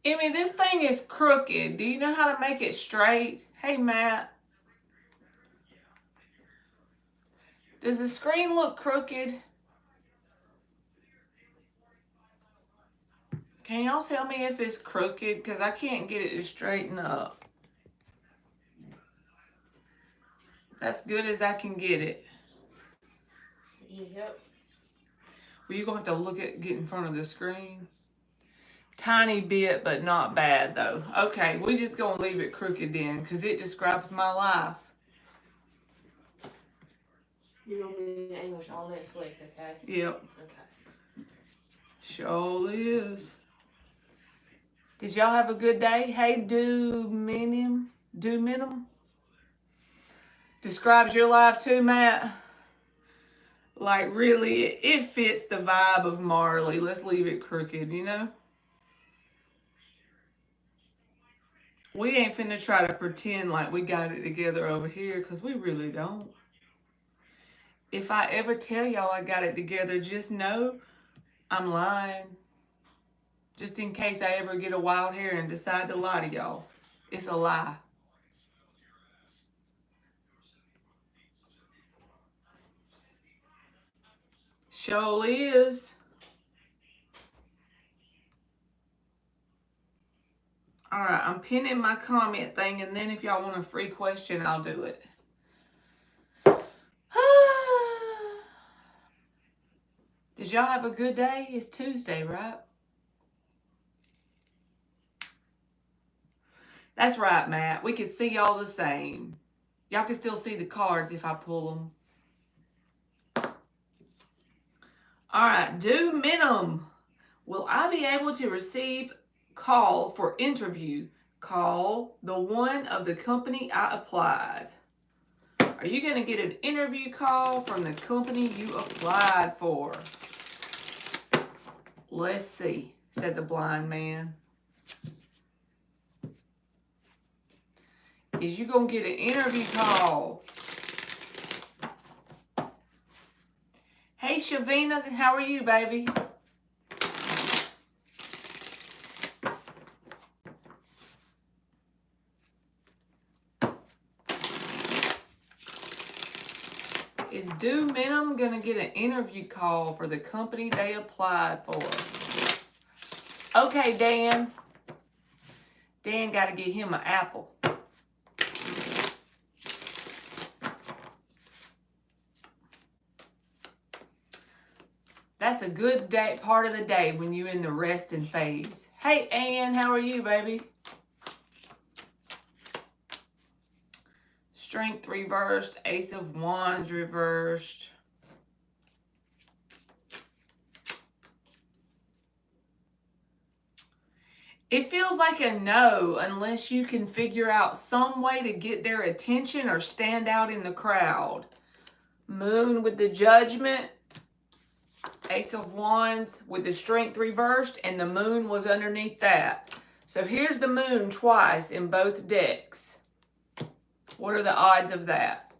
Emmy, this thing is crooked. Do you know how to make it straight? Hey, Matt. Does the screen look crooked? Can y'all tell me if it's crooked? Because I can't get it to straighten up. That's good as I can get it. Yep. Well, you're going to have to get in front of the screen. Tiny bit, but not bad, though. Okay, we just going to leave it crooked then, because it describes my life. You're going to be in English all next week, okay? Yep. Okay. Sure is. Did y'all have a good day? Hey, do minim. Describes your life too, Matt. Like, really, it fits the vibe of Marley. Let's leave it crooked, you know? We ain't finna try to pretend like we got it together over here, because we really don't. If I ever tell y'all I got it together, just know I'm lying. Just in case I ever get a wild hair and decide to lie to y'all. It's a lie. Sure is. Alright, I'm pinning my comment thing, and then if y'all want a free question, I'll do it. Did y'all have a good day? It's Tuesday, right? That's right, Matt. We can see y'all the same. Y'all can still see the cards if I pull them. Alright, due minimum. Will I be able to receive call for interview? Call the one of the company I applied. Are you going to get an interview call from the company you applied for? Let's see, said the blind man. Is you going to get an interview call? Hey, Shavina, how are you, baby? Is due minimum going to get an interview call for the company they applied for? Okay, Dan. Dan got to get him an apple. That's a good day, part of the day when you're in the resting phase. Hey, Ann, how are you, baby? Strength reversed, Ace of Wands reversed. It feels like a no unless you can figure out some way to get their attention or stand out in the crowd. Moon with the Judgment. Ace of Wands with the Strength reversed, and the Moon was underneath that. So here's the Moon twice in both decks. What are the odds of that?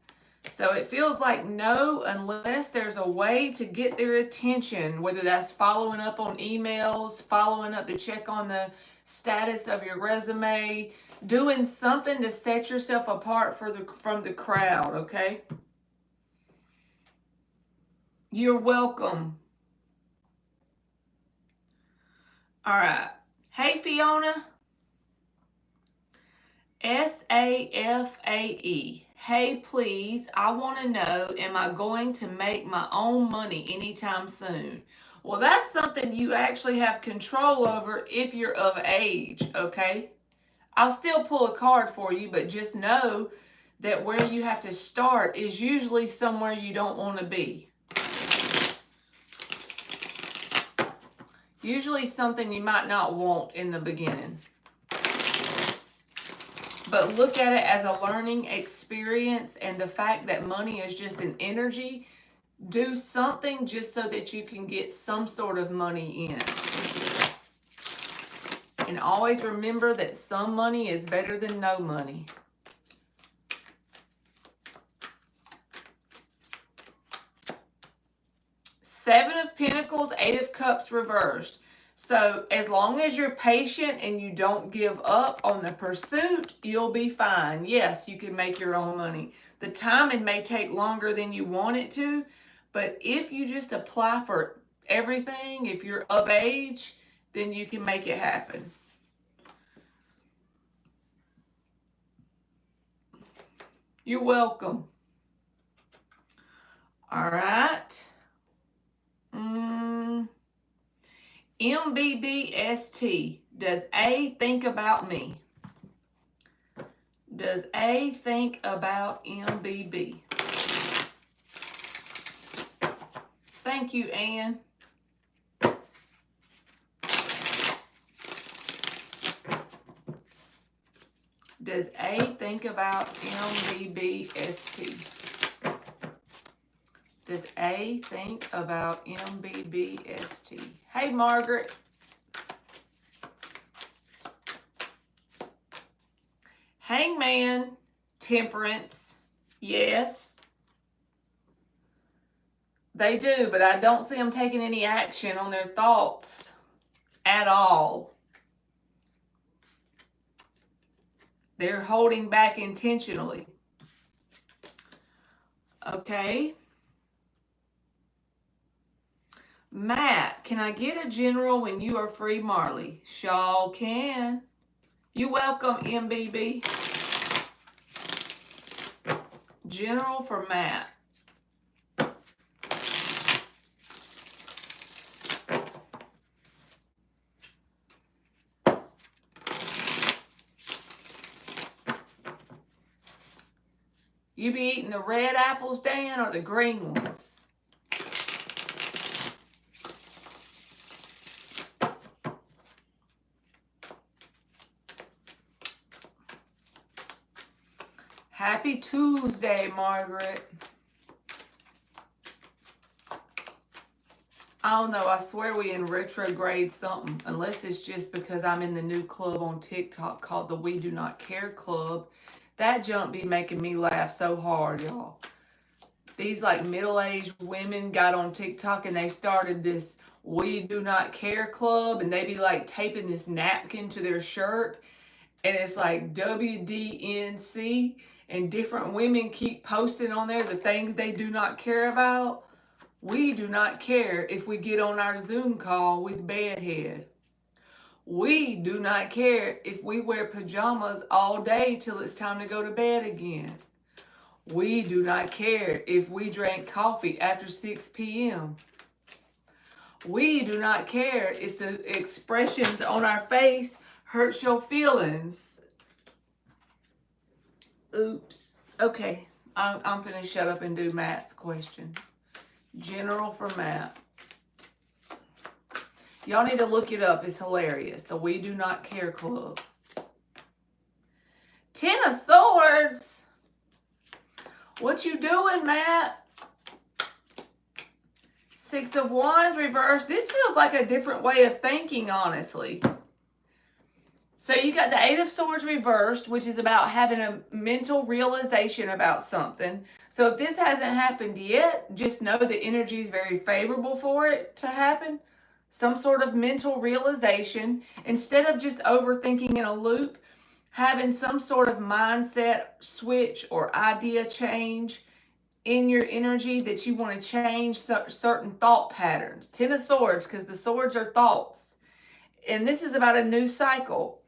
So it feels like no unless there's a way to get their attention, whether that's following up on emails, following up to check on the status of your resume, doing something to set yourself apart from the crowd, okay? You're welcome. All right. Hey, Fiona. SAFAE. Hey, please, I want to know, am I going to make my own money anytime soon? Well, that's something you actually have control over if you're of age, okay? I'll still pull a card for you, but just know that where you have to start is usually somewhere you don't want to be. Usually something you might not want in the beginning. But look at it as a learning experience, and the fact that money is just an energy. Do something just so that you can get some sort of money in. And always remember that some money is better than no money. Seven of Pentacles, Eight of Cups reversed. So as long as you're patient and you don't give up on the pursuit, you'll be fine. Yes, you can make your own money. The timing may take longer than you want it to, but if you just apply for everything, if you're of age, then you can make it happen. You're welcome. All right. MBBST. Does A think about me? Does A think about MBB? Thank you, Ann. Does A think about MBBST? Does A think about MBBST? Hey, Margaret. Hangman, Temperance, yes. They do, but I don't see them taking any action on their thoughts at all. They're holding back intentionally. Okay. Matt, can I get a general when you are free, Marley? Shaw can. You welcome, MBB. General for Matt. You be eating the red apples, Dan, or the green ones? Happy Tuesday, Margaret. I don't know. I swear we in retrograde something. Unless it's just because I'm in the new club on TikTok called the We Do Not Care Club. That junk be making me laugh so hard, y'all. These like middle-aged women got on TikTok and they started this We Do Not Care Club. And they be like taping this napkin to their shirt. And it's like WDNC. And different women keep posting on there the things they do not care about. We do not care if we get on our Zoom call with Bedhead. We do not care if we wear pajamas all day till it's time to go to bed again. We do not care if we drink coffee after 6 p.m. We do not care if the expressions on our face hurt your feelings. Oops. Okay, I'm gonna shut up and do Matt's question. General for Matt. Y'all need to look it up. It's hilarious. The We Do Not Care Club. 10 of Swords. What you doing, Matt? 6 of Wands reversed. This feels like a different way of thinking, honestly. So you got the 8 of Swords reversed, which is about having a mental realization about something. So if this hasn't happened yet, just know the energy is very favorable for it to happen. Some sort of mental realization. Instead of just overthinking in a loop, having some sort of mindset switch or idea change in your energy that you want to change certain thought patterns. 10 of Swords, because the swords are thoughts. And this is about a new cycle.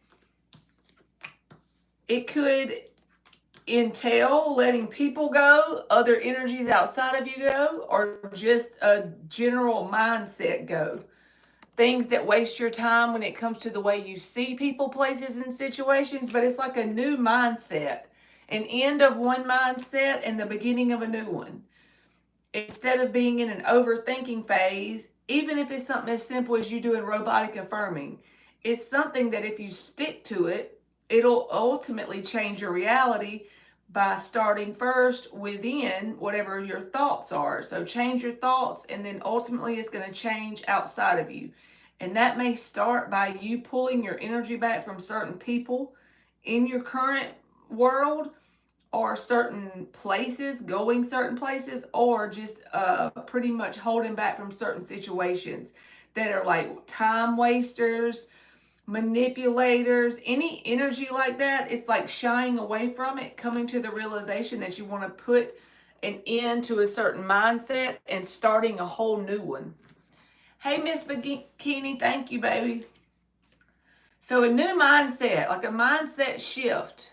It could entail letting people go, other energies outside of you go, or just a general mindset go. Things that waste your time when it comes to the way you see people, places, and situations, but it's like a new mindset. An end of one mindset and the beginning of a new one. Instead of being in an overthinking phase, even if it's something as simple as you doing robotic affirming, it's something that if you stick to it, it'll ultimately change your reality by starting first within whatever your thoughts are. So change your thoughts, and then ultimately it's going to change outside of you. And that may start by you pulling your energy back from certain people in your current world, or certain places, going certain places, or just pretty much holding back from certain situations that are like time wasters, manipulators, any energy like that. It's like shying away from it, coming to the realization that you want to put an end to a certain mindset and starting a whole new one. Hey, Miss Bikini, thank you, baby. So a new mindset, like a mindset shift,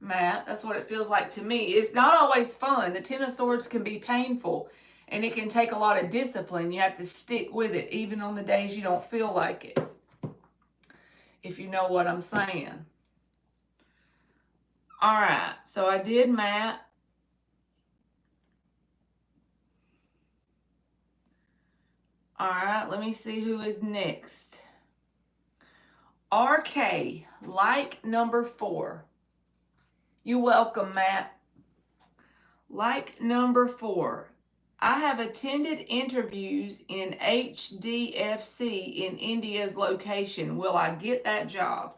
Matt, that's what it feels like to me. It's not always fun. The Ten of Swords can be painful, and it can take a lot of discipline. You have to stick with it, even on the days you don't feel like it, if you know what I'm saying. All right, so I did Matt. All right, let me see who is next. RK, like number 4. You welcome, Matt. Like number 4. I have attended interviews in HDFC in India's location. Will I get that job?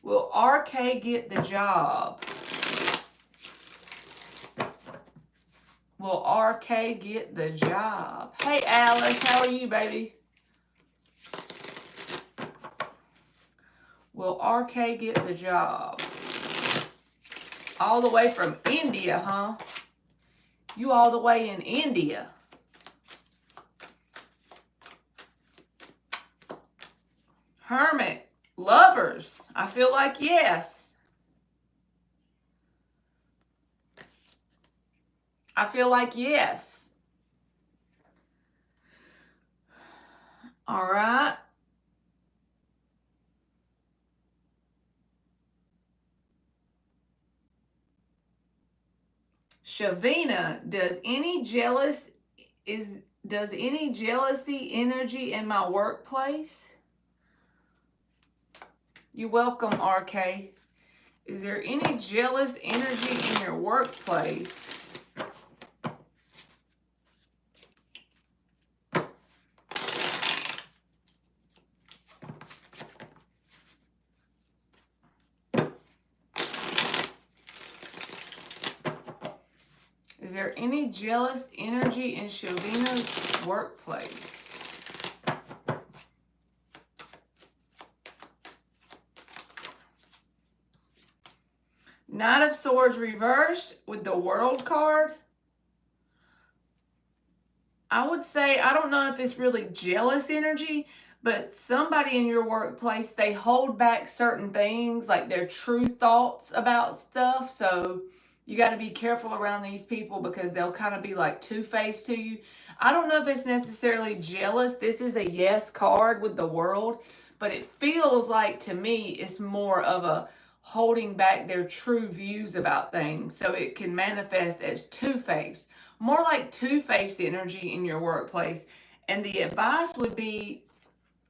Will RK get the job? Will RK get the job? Hey, Alice, how are you, baby? Will RK get the job? All the way from India, huh? You all the way in India. Hermit, lovers. I feel like yes. I feel like yes. All right. Shavina, does any jealousy energy in my workplace? You're welcome, RK. Is there any jealous energy in your workplace? Is there any jealous energy in Shavina's workplace? Knight of Swords reversed with the World card. I would say, I don't know if it's really jealous energy, but somebody in your workplace, they hold back certain things, like their true thoughts about stuff. So you got to be careful around these people because they'll kind of be like two-faced to you. I don't know if it's necessarily jealous. This is a yes card with the World, but it feels like to me it's more of a holding back their true views about things. So it can manifest as two-faced, more like two-faced energy in your workplace. And the advice would be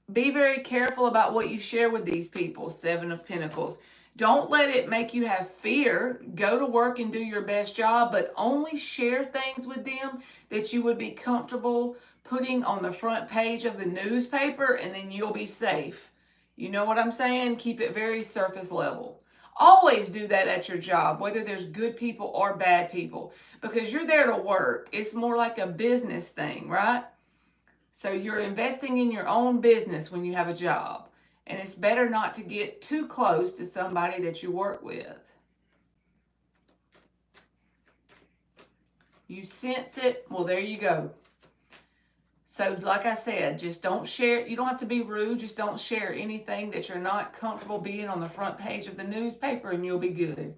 very careful about what you share with these people. 7 of Pentacles. Don't let it make you have fear. Go to work and do your best job, but only share things with them that you would be comfortable putting on the front page of the newspaper, and then you'll be safe. You know what I'm saying? Keep it very surface level. Always do that at your job, whether there's good people or bad people, because you're there to work. It's more like a business thing, right? So you're investing in your own business when you have a job. And it's better not to get too close to somebody that you work with. You sense it? Well, there you go. So like I said, just don't share. You don't have to be rude. Just don't share anything that you're not comfortable being on the front page of the newspaper, and you'll be good.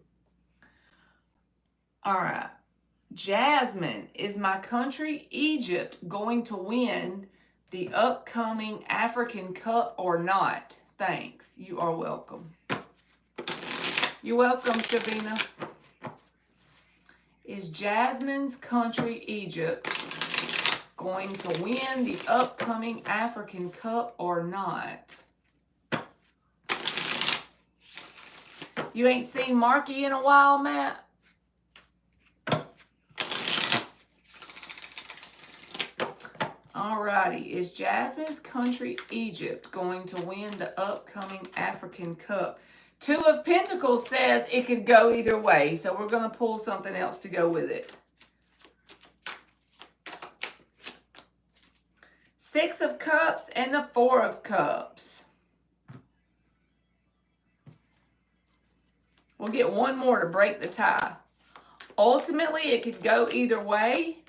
All right. Jasmine, is my country, Egypt, going to win the upcoming African Cup or not? Thanks. You are welcome. You're welcome, Shavina. Is Jasmine's country, Egypt, going to win the upcoming African Cup or not? You ain't seen Marky in a while, Matt? Alrighty, is Jasmine's country, Egypt, going to win the upcoming African Cup? 2 of Pentacles says it could go either way, so we're going to pull something else to go with it. Six of Cups and the Four of Cups. We'll get one more to break the tie. Ultimately, it could go either way,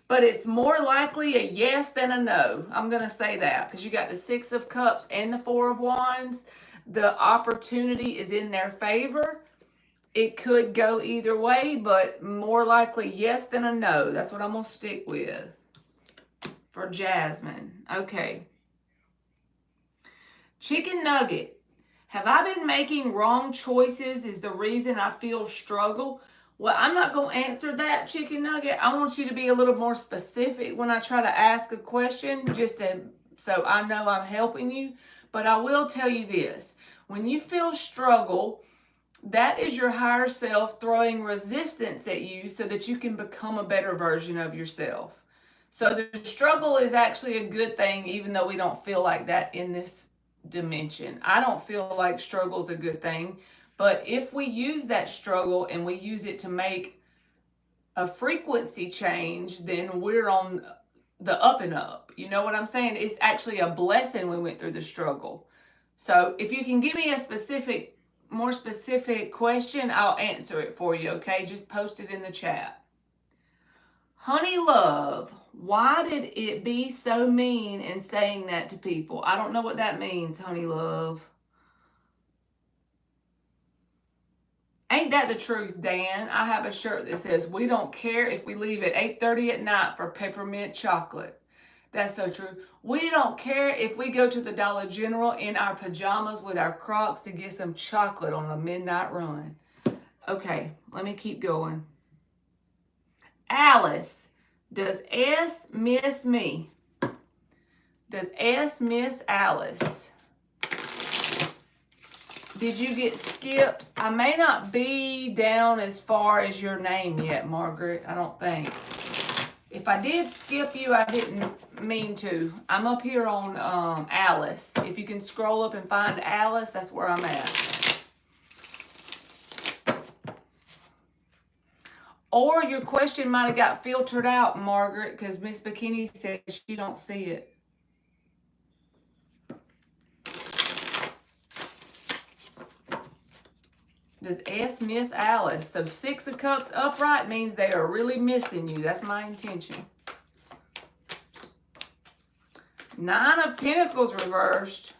but it's more likely a yes than a no. I'm going to say that because you got the Six of Cups and the Four of Wands. The opportunity is in their favor. It could go either way, but more likely yes than a no. That's what I'm going to stick with for Jasmine. Okay. Chicken Nugget. Have I been making wrong choices is the reason I feel struggle? Well, I'm not going to answer that, Chicken Nugget. I want you to be a little more specific when I try to ask a question, so I know I'm helping you. But I will tell you this. When you feel struggle, that is your higher self throwing resistance at you so that you can become a better version of yourself. So the struggle is actually a good thing, even though we don't feel like that in this dimension. I don't feel like struggle is a good thing, but if we use that struggle and we use it to make a frequency change, then we're on the up and up. You know what I'm saying? It's actually a blessing we went through the struggle. So if you can give me a more specific question, I'll answer it for you, okay? Just post it in the chat. Honey Love, why did it be so mean in saying that to people? I don't know what that means, Honey Love. Ain't that the truth, Dan? I have a shirt that says, we don't care if we leave at 8:30 at night for peppermint chocolate. That's so true. We don't care if we go to the Dollar General in our pajamas with our Crocs to get some chocolate on a midnight run. Okay, let me keep going. Alice, does S miss me? Does S miss Alice? Did you get skipped? I may not be down as far as your name yet, Margaret. I don't think. If I did skip you, I didn't mean to. I'm up here on Alice. If you can scroll up and find Alice, that's where I'm at. Or your question might have got filtered out, Margaret, because Miss Bikini says she don't see it. Does S miss Alice? So Six of Cups upright means they are really missing you. That's my intention. Nine of Pentacles reversed.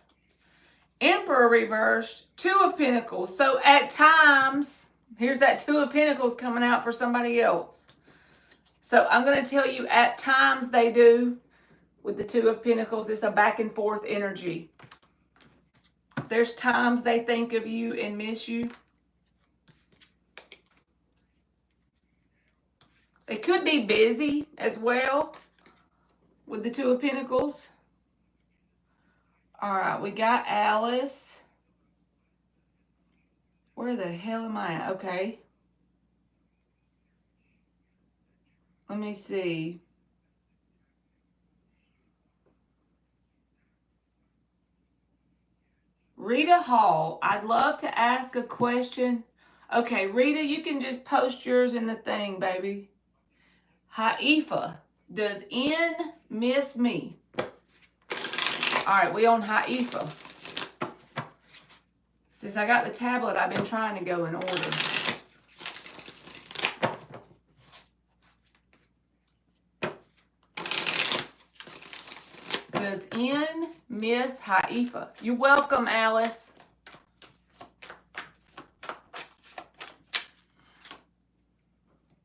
Emperor reversed. Two of Pentacles. So at times, here's that Two of Pentacles coming out for somebody else. So I'm going to tell you at times they do. With the Two of Pentacles, it's a back and forth energy. There's times they think of you and miss you. They could be busy as well with the Two of Pentacles. All right, we got Alice. Where the hell am I at? Okay. Let me see. Rita Hall, I'd love to ask a question. Okay, Rita, you can just post yours in the thing, baby. Hifa, does N miss me? All right, we on Hifa. Since I got the tablet, I've been trying to go in order. Does N miss Hifa? You're welcome, Alice.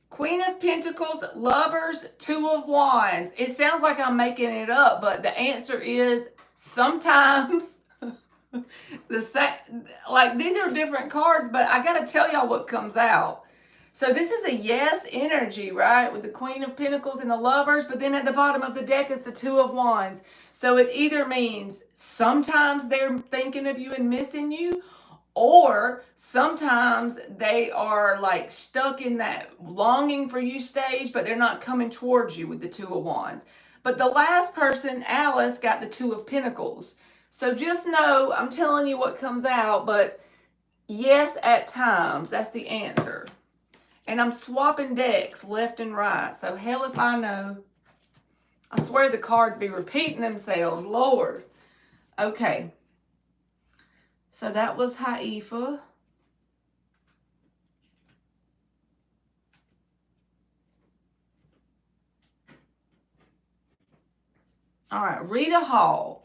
Queen of Pentacles, Lovers, Two of Wands. It sounds like I'm making it up, but the answer is sometimes. Like these are different cards, but I got to tell y'all what comes out. So this is a yes energy, right? With the Queen of Pentacles and the Lovers, but then at the bottom of the deck is the Two of Wands. So it either means sometimes they're thinking of you and missing you, or sometimes they are like stuck in that longing for you stage, but they're not coming towards you with the Two of Wands. But the last person, Alice, got the Two of Pentacles. So just know, I'm telling you what comes out, but yes, at times, that's the answer. And I'm swapping decks left and right, so hell if I know. I swear the cards be repeating themselves, Lord. Okay. So that was Hifa. All right, Rita Hall.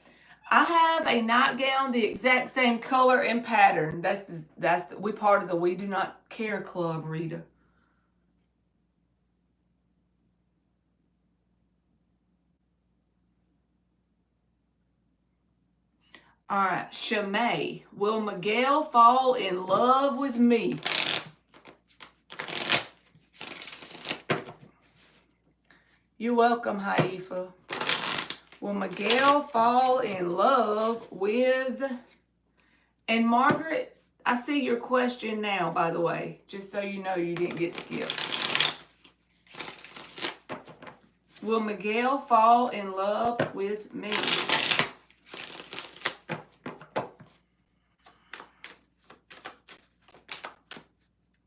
I have a nightgown the exact same color and pattern. We part of the We Do Not Care Club, Rita. All right, Shamay. Will Miguel fall in love with me? You're welcome, Hifa. Will Miguel fall in love with... And Margaret, I see your question now, by the way, just so you know you didn't get skipped. Will Miguel fall in love with me?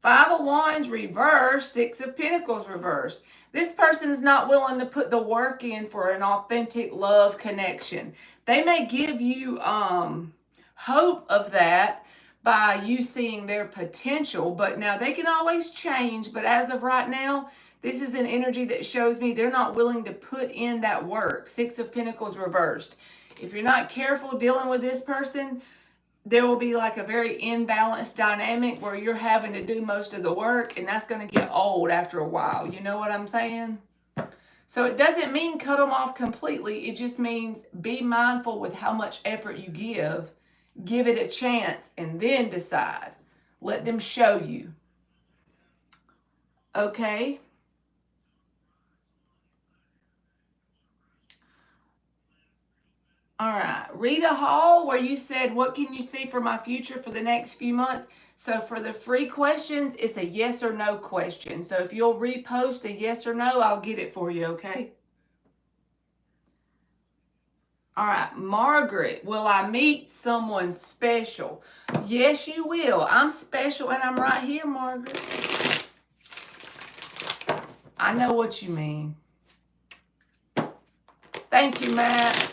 Five of Wands reversed, Six of Pentacles reversed. This person is not willing to put the work in for an authentic love connection. They may give you hope of that by you seeing their potential, but now they can always change. But as of right now, this is an energy that shows me they're not willing to put in that work. Six of Pentacles reversed. If you're not careful dealing with this person, there will be like a very imbalanced dynamic where you're having to do most of the work, and that's going to get old after a while. You know what I'm saying? So it doesn't mean cut them off completely. It just means be mindful with how much effort you give. Give it a chance and then decide. Let them show you. Okay? All right, Rita Hall, where you said, what can you see for my future for the next few months? So for the free questions, it's a yes or no question. So if you'll repost a yes or no, I'll get it for you, okay? All right, Margaret, will I meet someone special? Yes, you will. I'm special and I'm right here, Margaret. I know what you mean. Thank you, Matt.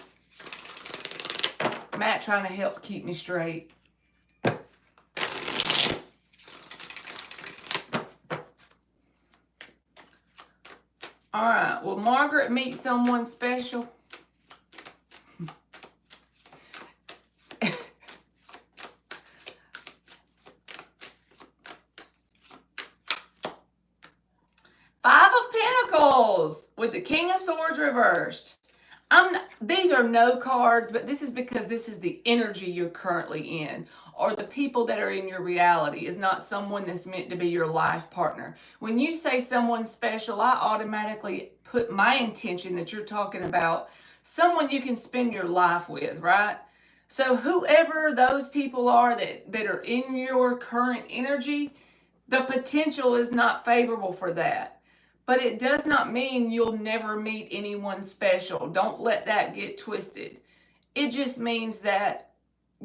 Matt trying to help keep me straight. All right, will Margaret meet someone special? Five of Pentacles with the King of Swords reversed. These are no cards, but this is because this is the energy you're currently in, or the people that are in your reality is not someone that's meant to be your life partner. When you say someone special, I automatically put my intention that you're talking about someone you can spend your life with, right? So whoever those people are that are in your current energy, the potential is not favorable for that. But it does not mean you'll never meet anyone special. Don't let that get twisted. It just means that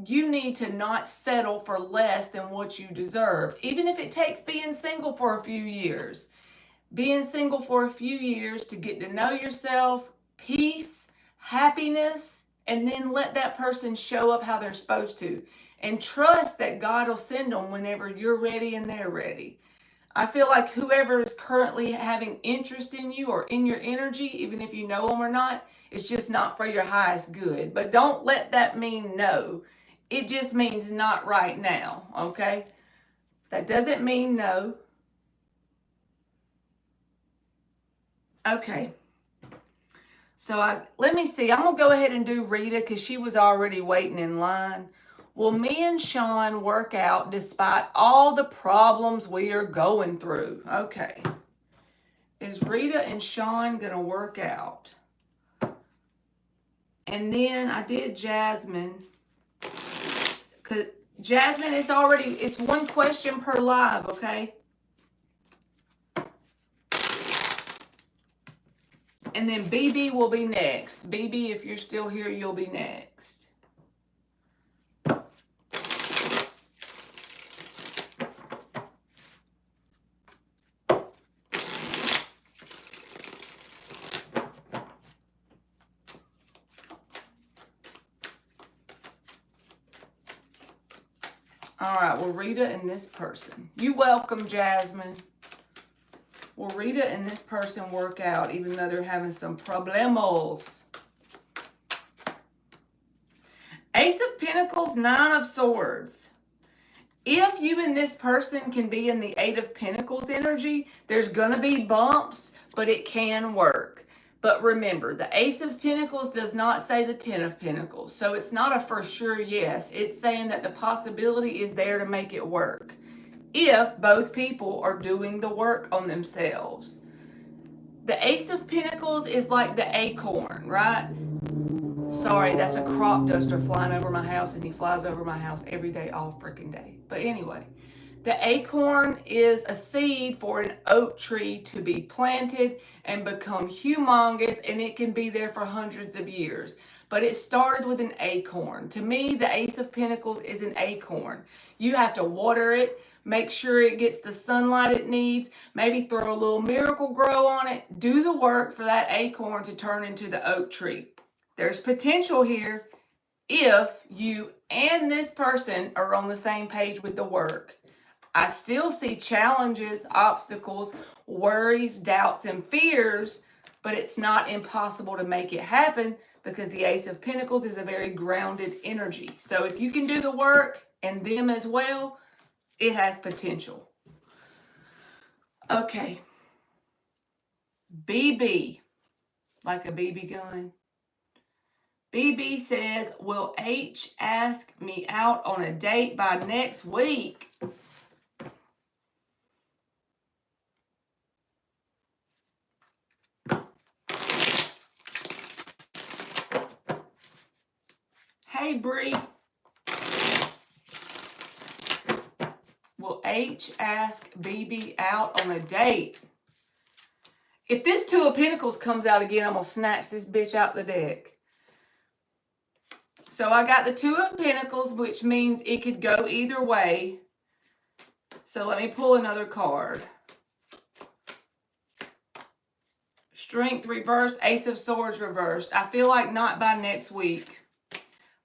you need to not settle for less than what you deserve, even if it takes being single for a few years. Being single for a few years to get to know yourself, peace, happiness, and then let that person show up how they're supposed to. And trust that God will send them whenever you're ready and they're ready. I feel like whoever is currently having interest in you or in your energy, even if you know them or not, it's just not for your highest good. But don't let that mean no. It just means not right now, okay? That doesn't mean no. Okay. So let me see. I'm going to go ahead and do Rita because she was already waiting in line. Will me and Sean work out despite all the problems we are going through? Okay. Is Rita and Sean going to work out? And then I did Jasmine. Cause Jasmine, it's one question per live, okay? And then BB will be next. BB, if you're still here, you'll be next. All right, well, Rita and this person. You welcome, Jasmine. Will Rita and this person work out even though they're having some problemos? Ace of Pentacles, Nine of Swords. If you and this person can be in the Eight of Pentacles energy, there's going to be bumps, but it can work. But remember, the Ace of Pentacles does not say the Ten of Pentacles. So it's not a for sure yes. It's saying that the possibility is there to make it work, if both people are doing the work on themselves. The Ace of Pentacles is like the acorn, right? Sorry, that's a crop duster flying over my house, and he flies over my house every day, all freaking day. But anyway, the acorn is a seed for an oak tree to be planted and become humongous, and it can be there for hundreds of years. But it started with an acorn. To me, the Ace of Pentacles is an acorn. You have to water it, make sure it gets the sunlight it needs, maybe throw a little Miracle Grow on it, do the work for that acorn to turn into the oak tree. There's potential here if you and this person are on the same page with the work. I still see challenges, obstacles, worries, doubts, and fears, but it's not impossible to make it happen because the Ace of Pentacles is a very grounded energy. So if you can do the work and them as well, it has potential. Okay. BB, like a BB gun. BB says, will H ask me out on a date by next week? Hey, Brie. Will H ask BB out on a date? If this Two of Pentacles comes out again, I'm going to snatch this bitch out the deck. So I got the Two of Pentacles, which means it could go either way. So let me pull another card. Strength reversed, Ace of Swords reversed. I feel like not by next week.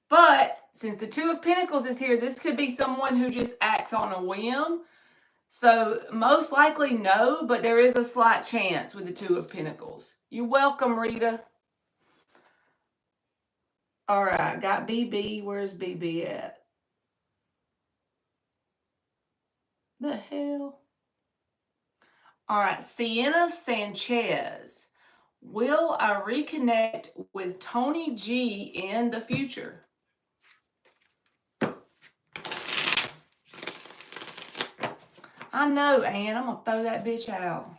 But since the Two of Pentacles is here, this could be someone who just acts on a whim. So most likely no, but there is a slight chance with the Two of Pentacles. You're welcome, Rita. All right, got BB. Where's BB at? The hell? All right, Sienna Sanchez. Will I reconnect with Tony G in the future? I know, Ann. I'm going to throw that bitch out.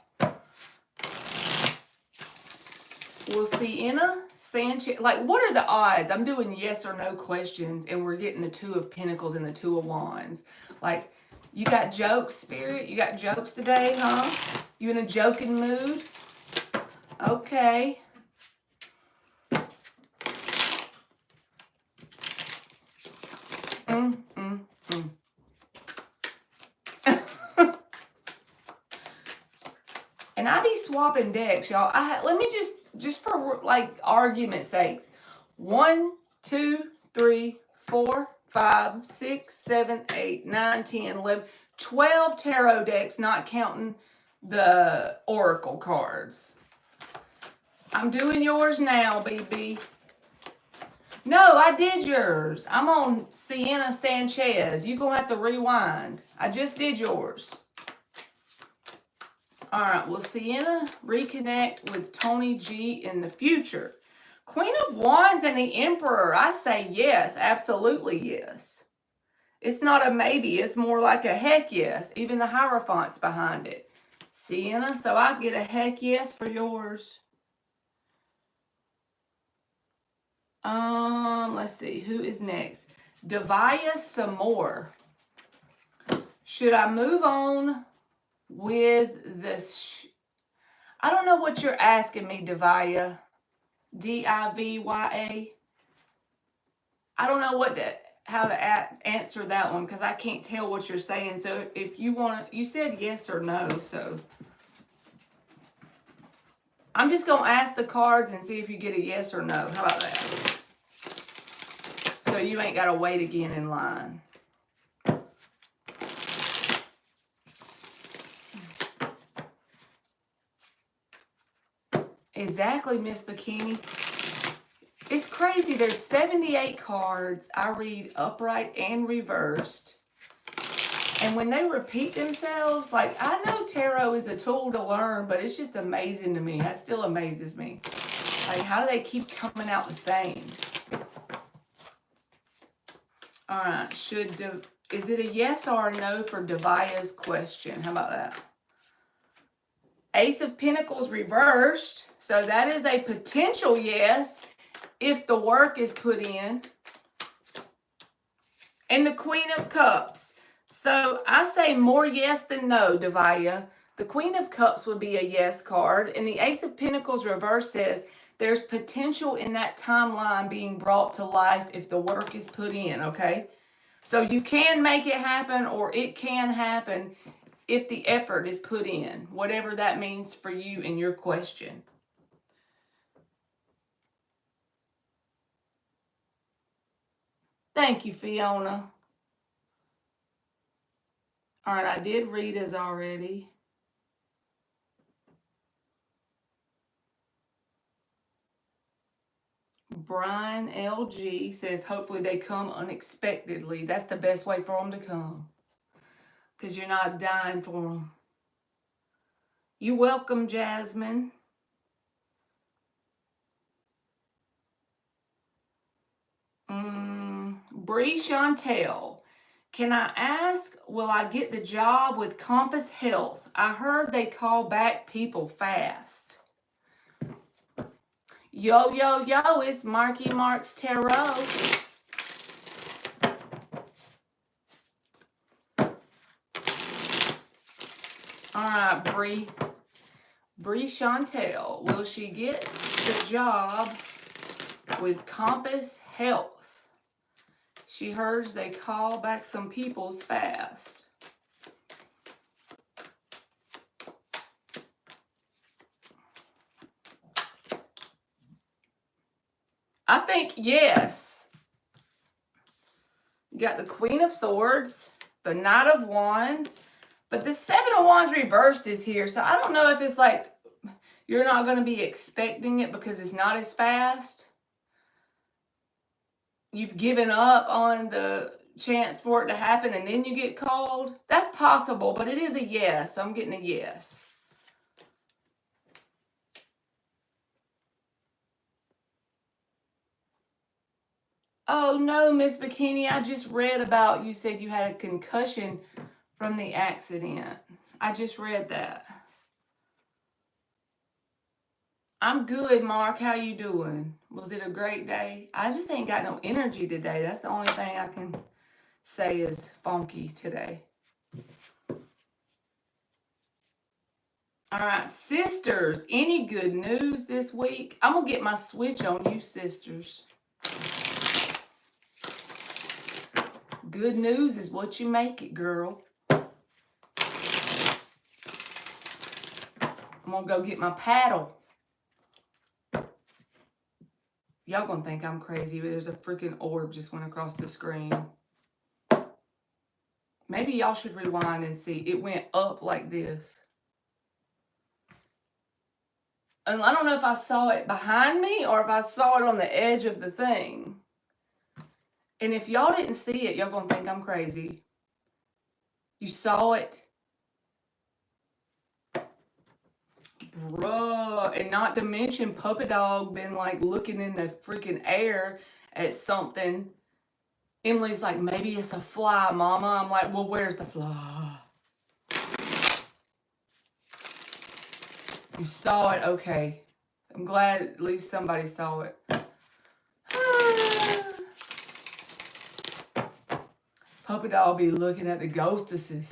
Will Sienna Sanchez, like, what are the odds? I'm doing yes or no questions, and we're getting the Two of Pentacles and the Two of Wands. Like, you got jokes, Spirit? You got jokes today, huh? You in a joking mood? Okay. And I be swapping decks, y'all. Let me just for like argument's sakes. 1, 2, 3, 4, 5, 6, 7, 8, 9, 10, 11, 12 tarot decks, not counting the oracle cards. I'm doing yours now, BB. No, I did yours. I'm on Sienna Sanchez. You're going to have to rewind. I just did yours. All right, will Sienna reconnect with Tony G in the future? Queen of Wands and the Emperor. I say yes, absolutely yes. It's not a maybe. It's more like a heck yes. Even the Hierophant's behind it. Sienna, so I get a heck yes for yours. Let's see. Who is next? Devia some more. Should I move on with this? I don't know what you're asking me, Devia. D-I-V-Y-A. I don't know how to answer that one because I can't tell what you're saying. So if you want, you said yes or no. So I'm just going to ask the cards and see if you get a yes or no. How about that? So you ain't got to wait again in line. Exactly, Miss Bikini. It's crazy. There's 78 cards. I read upright and reversed. And when they repeat themselves, like, I know tarot is a tool to learn, but it's just amazing to me. That still amazes me. Like, how do they keep coming out the same? All right. Is it a yes or a no for Devaya's question? How about that? Ace of Pentacles reversed. So that is a potential yes if the work is put in. And the Queen of Cups. So I say more yes than no, Devaya. The Queen of Cups would be a yes card. And the Ace of Pentacles reverse says there's potential in that timeline being brought to life if the work is put in, okay? So you can make it happen, or it can happen if the effort is put in, whatever that means for you in your question. Thank you, Fiona. All right, I did Rita's already. Brian LG says, hopefully they come unexpectedly. That's the best way for them to come, because you're not dying for them. You're welcome, Jasmine. Brie Chantel. Can I ask, will I get the job with Compass Health? I heard they call back people fast. Yo, yo, yo, it's Marky Mark's Tarot. All right, Brie. Brie Chantel, will she get the job with Compass Health? She heard they call back some peoples fast. I think yes. You got the Queen of Swords, the Knight of Wands, but the Seven of Wands reversed is here. So I don't know if it's like you're not going to be expecting it because it's not as fast. You've given up on the chance for it to happen and then you get called. That's possible, but it is a yes. So I'm getting a yes. Oh no, Miss Bikini, I just read about, you said you had a concussion from the accident. I just read that. I'm good, Mark. How you doing? Was it a great day? I just ain't got no energy today. That's the only thing I can say is funky today. All right, sisters, any good news this week? I'm going to get my switch on you, sisters. Good news is what you make it, girl. I'm going to go get my paddle. Y'all gonna think I'm crazy, but there's a freaking orb just went across the screen. Maybe y'all should rewind and see. It went up like this. And I don't know if I saw it behind me or if I saw it on the edge of the thing. And if y'all didn't see it, y'all gonna think I'm crazy. You saw it? Bruh, and not to mention Puppy Dog been like looking in the freaking air at something. Emily's like, maybe it's a fly, Mama. I'm like, well, where's the fly? You saw it? Okay. I'm glad at least somebody saw it. Puppy Dog be looking at the ghostesses.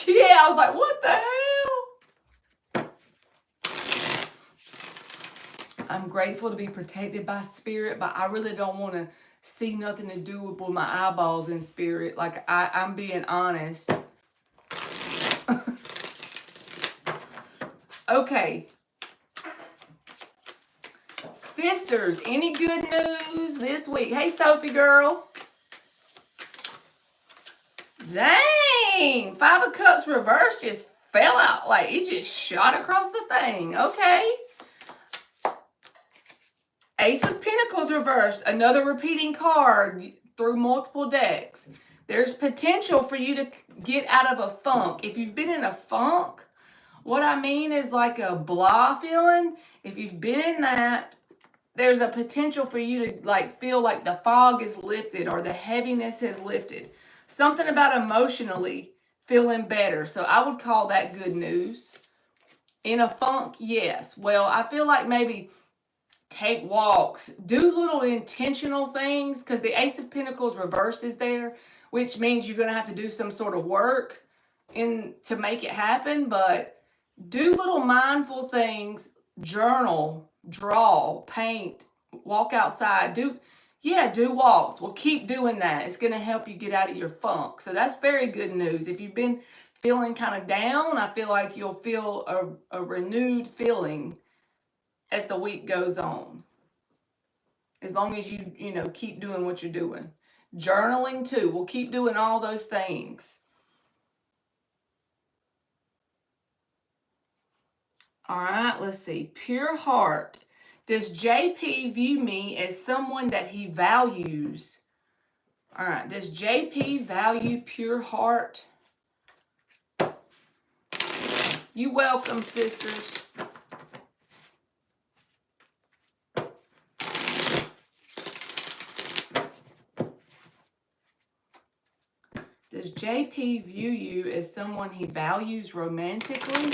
Yeah, I was like, what the hell? I'm grateful to be protected by spirit, but I really don't want to see nothing to do with my eyeballs in spirit. Like, I'm being honest. Okay. Sisters, any good news this week? Hey, Sophie girl. Dang. Dang, Five of Cups reversed just fell out. Like, it just shot across the thing. Okay. Ace of Pentacles reversed. Another repeating card through multiple decks. There's potential for you to get out of a funk. If you've been in a funk, what I mean is like a blah feeling. If you've been in that, there's a potential for you to like feel like the fog is lifted or the heaviness has lifted. Something about emotionally feeling better. So I would call that good news. In a funk, yes. Well, I feel like maybe take walks, do little intentional things, because the Ace of Pentacles reverse is there, which means you're going to have to do some sort of work to make it happen. But do little mindful things, journal, draw, paint, walk outside, do walks. Well, keep doing that. It's going to help you get out of your funk. So that's very good news. If you've been feeling kind of down, I feel like you'll feel a renewed feeling as the week goes on. As long as you keep doing what you're doing. Journaling too. We'll keep doing all those things. All right, let's see. Pure heart. Does JP view me as someone that he values? All right, does JP value pure heart? You welcome, sisters. Does JP view you as someone he values romantically?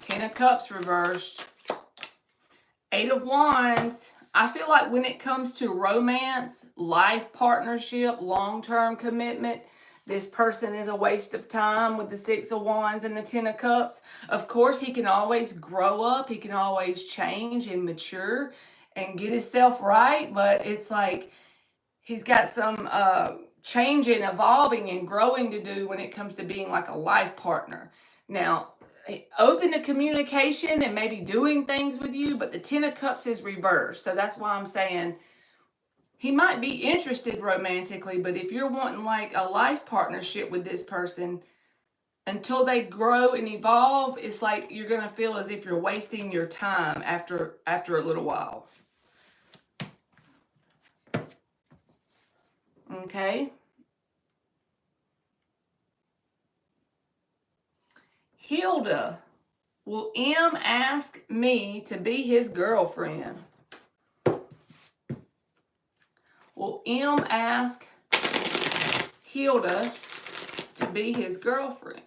Ten of Cups reversed. Eight of Wands. I feel like when it comes to romance, life partnership, long-term commitment, this person is a waste of time with the Six of Wands and the Ten of Cups. Of course, he can always grow up. He can always change and mature and get himself right. But it's like he's got some changing, evolving, and growing to do when it comes to being like a life partner. Now, open to communication and maybe doing things with you, but the Ten of Cups is reversed. So that's why I'm saying he might be interested romantically, but if you're wanting like a life partnership with this person, until they grow and evolve, it's like you're going to feel as if you're wasting your time after a little while. Okay. Hilda. Will M ask me to be his girlfriend? Will M ask Hilda to be his girlfriend?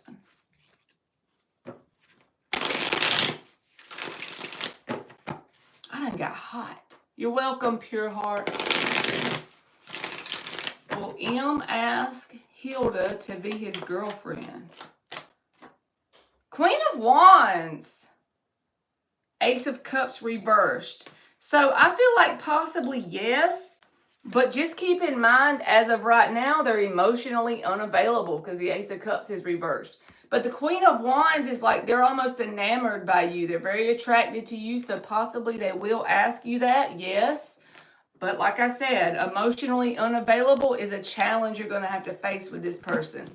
I done got hot. You're welcome, pure heart. Will M ask Hilda to be his girlfriend? Queen of Wands. Ace of Cups reversed. So I feel like possibly yes, but just keep in mind as of right now, they're emotionally unavailable because the Ace of Cups is reversed. But the Queen of Wands is like they're almost enamored by you. They're very attracted to you, so possibly they will ask you that, yes. But like I said, emotionally unavailable is a challenge you're going to have to face with this person.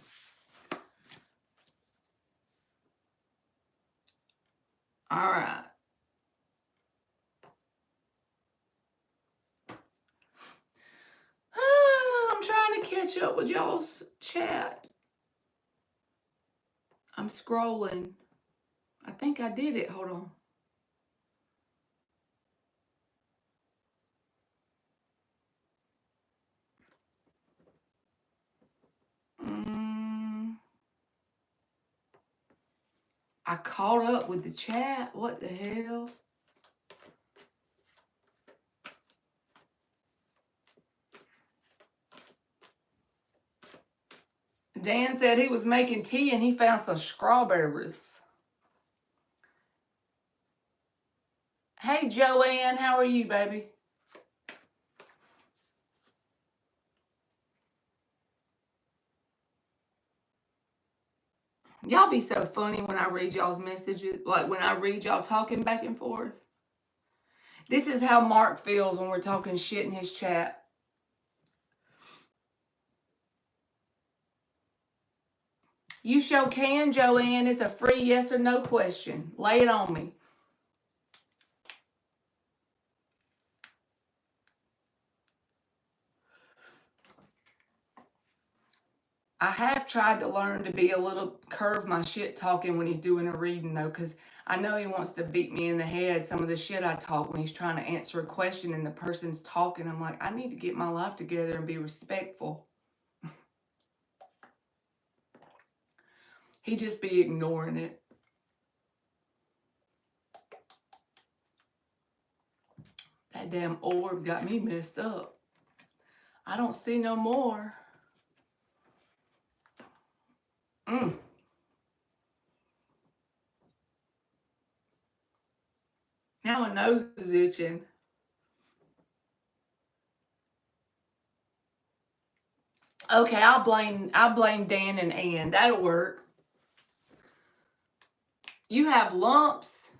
All right. I'm trying to catch up with y'all's chat. I'm scrolling. I think I did it. Hold on. I caught up with the chat. What the hell? Dan said he was making tea and he found some strawberries. Hey, Joanne, how are you, baby? Y'all be so funny when I read y'all's messages, like when I read y'all talking back and forth. This is how Mark feels when we're talking shit in his chat. You sure can, Joanne. It's a free yes or no question. Lay it on me. I have tried to learn to be a little, curve my shit talking when he's doing a reading though, because I know he wants to beat me in the head some of the shit I talk when he's trying to answer a question and the person's talking. I'm like, I need to get my life together and be respectful. He just be ignoring it. That damn orb got me messed up. I don't see no more. Now my nose is itching. Okay, I'll blame Dan and Ann. That'll work. You have lumps.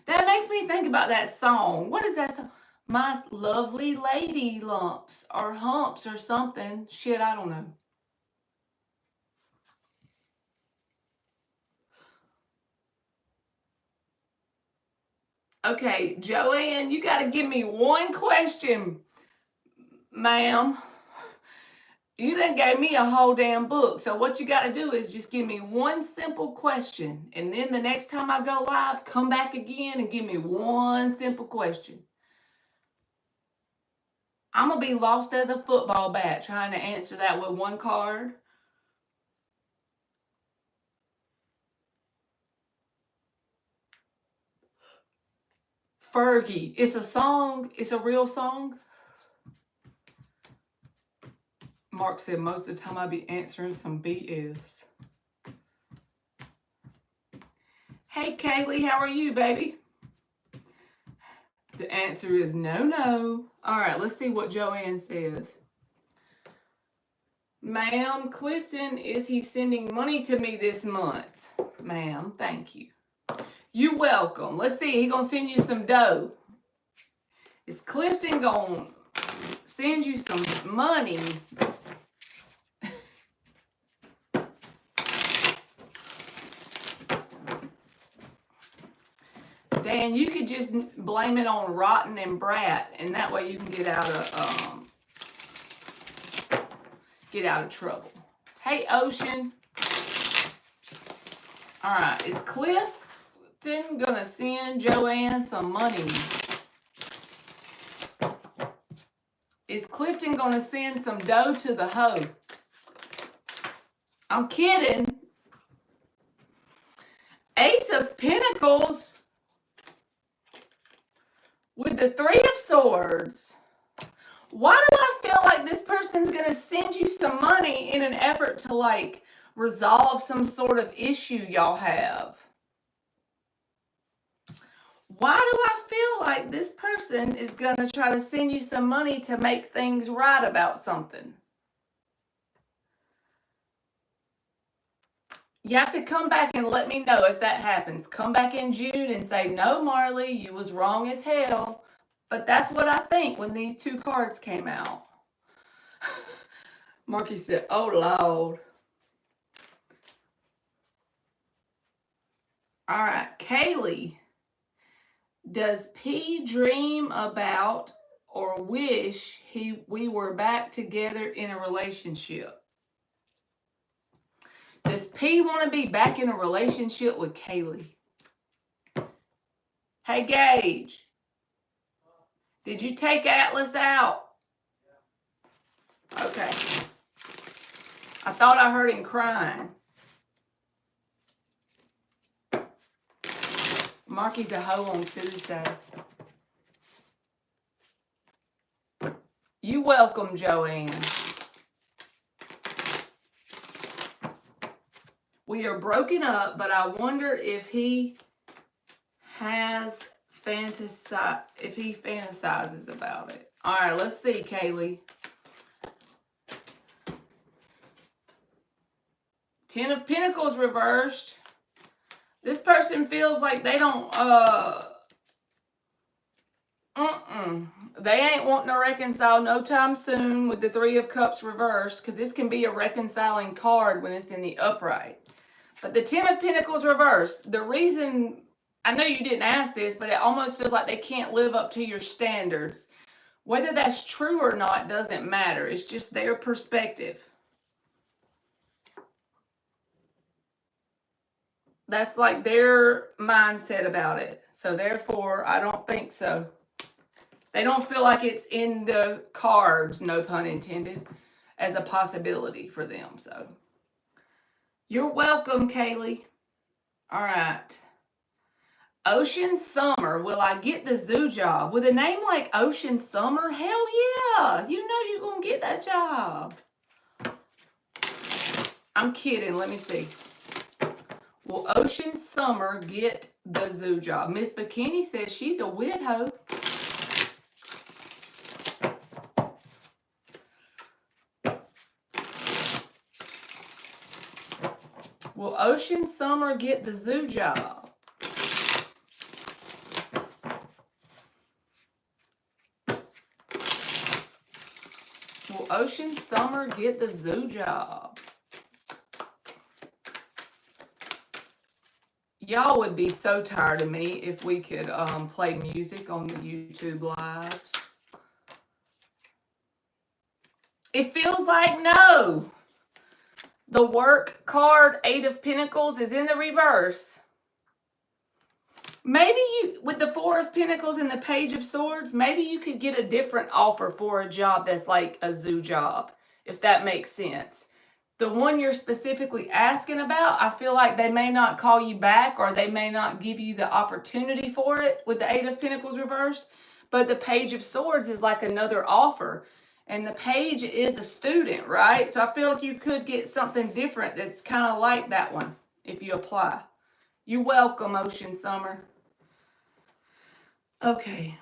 That makes me think about that song. What is that song? My lovely lady lumps or humps or something. Shit, I don't know. Okay, Joanne, you got to give me one question, ma'am. You done gave me a whole damn book. So what you got to do is just give me one simple question. And then the next time I go live, come back again and give me one simple question. I'm going to be lost as a football bat trying to answer that with one card. Fergie. It's a song. It's a real song. Mark said most of the time I be answering some BS. Hey, Kaylee, how are you, baby? The answer is no. All right, let's see what Joanne says. Ma'am, Clifton, is he sending money to me this month? Ma'am, thank you. You're welcome. Let's see, he gonna send you some dough. Is Clifton gonna send you some money? Dan, you could just blame it on Rotten and Brat, and that way you can get out of trouble. Hey, Ocean. All right, is Clifton gonna send Joanne some money? Is Clifton gonna send some dough to the hoe? I'm kidding. Ace of Pentacles with the Three of Swords. Why do I feel like this person's going to send you some money in an effort to like resolve some sort of issue y'all have? Why do I feel like this person is going to try to send you some money to make things right about something? You have to come back and let me know if that happens. Come back in June and say, no, Marley, you was wrong as hell. But that's what I think when these two cards came out. Marky said, oh, Lord. All right, Kaylee. Does P dream about or wish we were back together in a relationship? Does P want to be back in a relationship with Kaylee? Hey, Gage. Did you take Atlas out? Okay. I thought I heard him crying. Marky's a hoe on Tuesday. You welcome, Joanne. We are broken up, but I wonder if he fantasizes about it. All right, let's see, Kaylee. Ten of Pentacles reversed. This person feels like they don't, they ain't wanting to reconcile no time soon with the Three of Cups reversed, because this can be a reconciling card when it's in the upright. But the Ten of Pentacles reversed, the reason, I know you didn't ask this, but it almost feels like they can't live up to your standards. Whether that's true or not doesn't matter. It's just their perspective. That's like their mindset about it. So therefore, I don't think so. They don't feel like it's in the cards, no pun intended, as a possibility for them. So you're welcome, Kaylee. All right. Ocean Summer. Will I get the zoo job? With a name like Ocean Summer? Hell yeah. You know you're going to get that job. I'm kidding. Let me see. Will Ocean Summer get the zoo job? Miss Bikini says she's a widow. Will Ocean Summer get the zoo job? Will Ocean Summer get the zoo job? Y'all would be so tired of me if we could play music on the YouTube lives. It feels like no. The work card, Eight of Pentacles, is in the reverse. Maybe you, with the Four of Pentacles and the Page of Swords, maybe you could get a different offer for a job that's like a zoo job, if that makes sense. The one you're specifically asking about, I feel like they may not call you back, or they may not give you the opportunity for it with the Eight of Pentacles reversed. But the Page of Swords is like another offer. And the Page is a student, right? So I feel like you could get something different that's kind of like that one if you apply. You're welcome, Ocean Summer. Okay.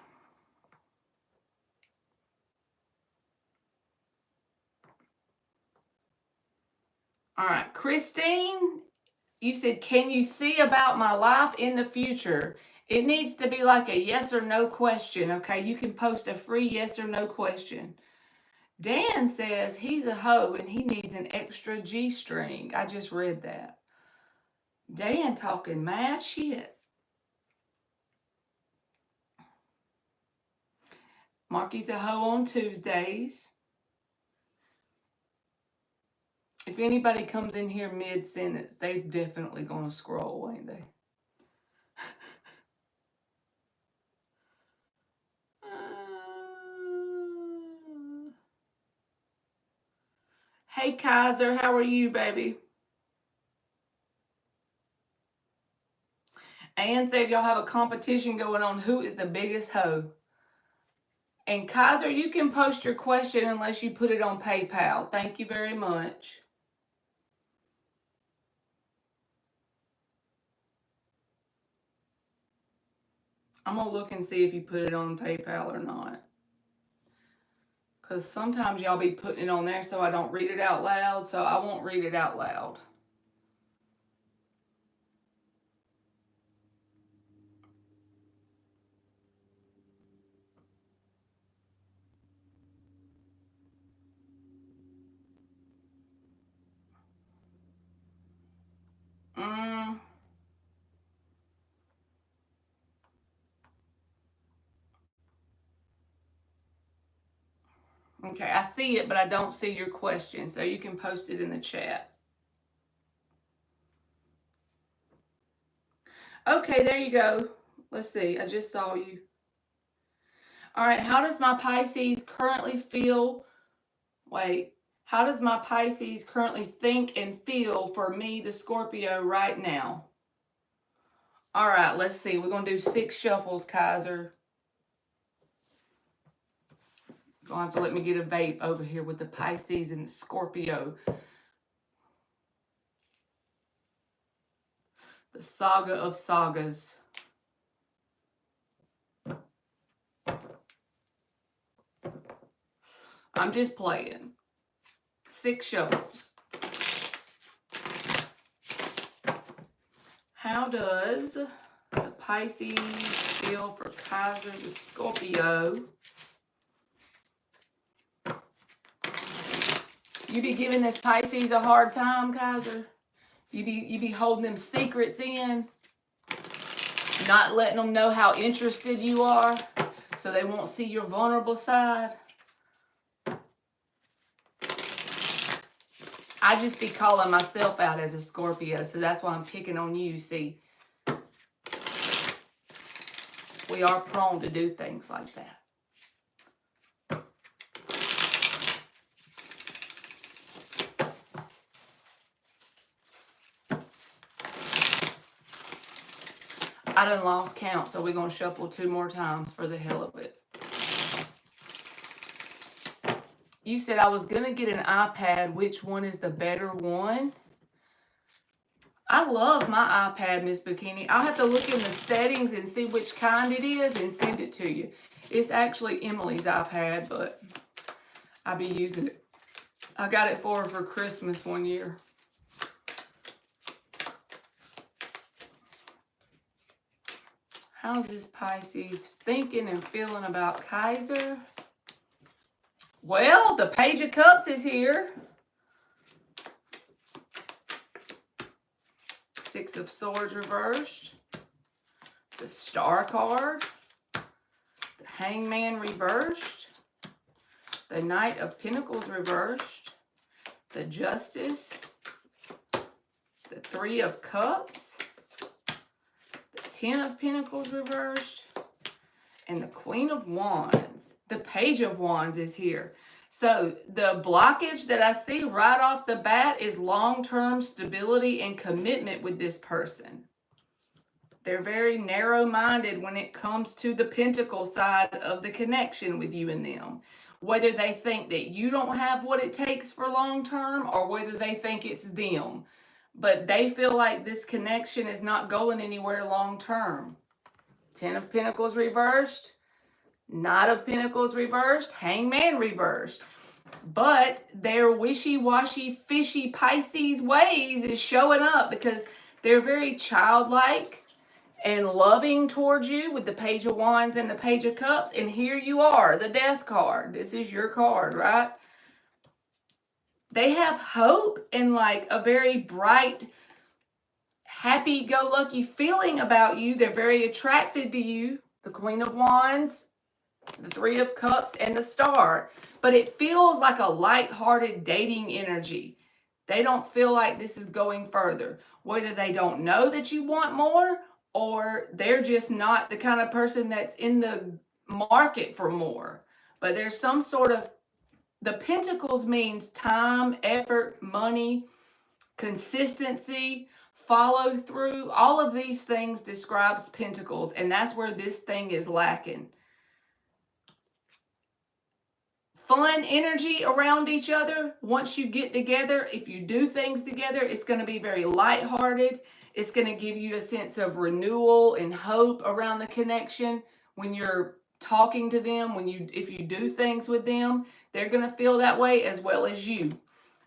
All right, Christine, you said, can you see about my life in the future? It needs to be like a yes or no question, okay? You can post a free yes or no question. Dan says he's a hoe and he needs an extra G-string. I just read that. Dan talking mad shit. Marky's a hoe on Tuesdays. If anybody comes in here mid-sentence, they definitely gonna scroll, ain't they? Hey, Kaiser, how are you, baby? Ann said y'all have a competition going on. Who is the biggest hoe? And Kaiser, you can post your question unless you put it on PayPal. Thank you very much. I'm going to look and see if you put it on PayPal or not. Because sometimes y'all be putting it on there so I don't read it out loud. So I won't read it out loud. Okay, I see it, but I don't see your question. So you can post it in the chat. Okay, there you go. Let's see. I just saw you. All right, how does my Pisces currently feel? Wait, how does my Pisces currently think and feel for me, the Scorpio, right now? All right, let's see. We're going to do 6 shuffles, Kaiser. You're going to have to let me get a vape over here with the Pisces and the Scorpio. The saga of sagas. I'm just playing. 6 shuffles. How does the Pisces feel for Kaiser the Scorpio? You be giving this Pisces a hard time, Kaiser? You be holding them secrets in, not letting them know how interested you are, so they won't see your vulnerable side. I just be calling myself out as a Scorpio, so that's why I'm picking on you. See, we are prone to do things like that. I done lost count, so we're going to shuffle 2 more times for the hell of it. You said I was going to get an iPad. Which one is the better one? I love my iPad, Miss Bikini. I'll have to look in the settings and see which kind it is and send it to you. It's actually Emily's iPad, but I'll be using it. I got it for her for Christmas one year. How's this Pisces thinking and feeling about Kaiser? Well, the Page of Cups is here. 6 of Swords reversed. The Star card. The Hangman reversed. The Knight of Pentacles reversed. The Justice. The 3 of Cups. 10 of Pentacles reversed, and the Queen of Wands. The Page of Wands is here. So the blockage that I see right off the bat is long-term stability and commitment with this person. They're very narrow-minded when it comes to the Pentacle side of the connection with you and them. Whether they think that you don't have what it takes for long-term or whether they think it's them. But they feel like this connection is not going anywhere long term. 10 of Pentacles reversed. Knight of Pentacles reversed. Hangman reversed. But their wishy-washy, fishy Pisces ways is showing up because they're very childlike and loving towards you with the Page of Wands and the Page of Cups. And here you are, the Death card. This is your card, right? They have hope and like a very bright, happy-go-lucky feeling about you. They're very attracted to you. The Queen of Wands, the 3 of Cups, and the Star. But it feels like a light-hearted dating energy. They don't feel like this is going further. Whether they don't know that you want more or they're just not the kind of person that's in the market for more. But there's some sort of the Pentacles means time, effort, money, consistency, follow through. All of these things describes Pentacles, and that's where this thing is lacking. Fun energy around each other. Once you get together, if you do things together, it's going to be very lighthearted. It's going to give you a sense of renewal and hope around the connection when you're talking to them, if you do things with them, they're going to feel that way as well as you.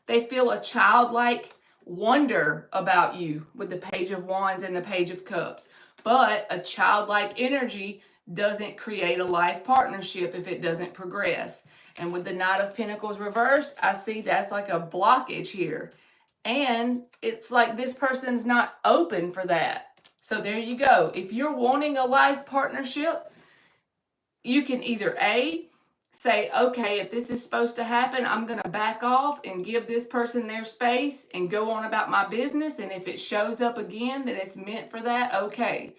They feel a childlike wonder about you with the Page of Wands and the Page of Cups. But a childlike energy doesn't create a life partnership if it doesn't progress. And with the Knight of Pentacles reversed, I see that's like a blockage here. And it's like this person's not open for that. So there you go. If you're wanting a life partnership, you can either A, say, okay, if this is supposed to happen, I'm going to back off and give this person their space and go on about my business. And if it shows up again that it's meant for that, okay.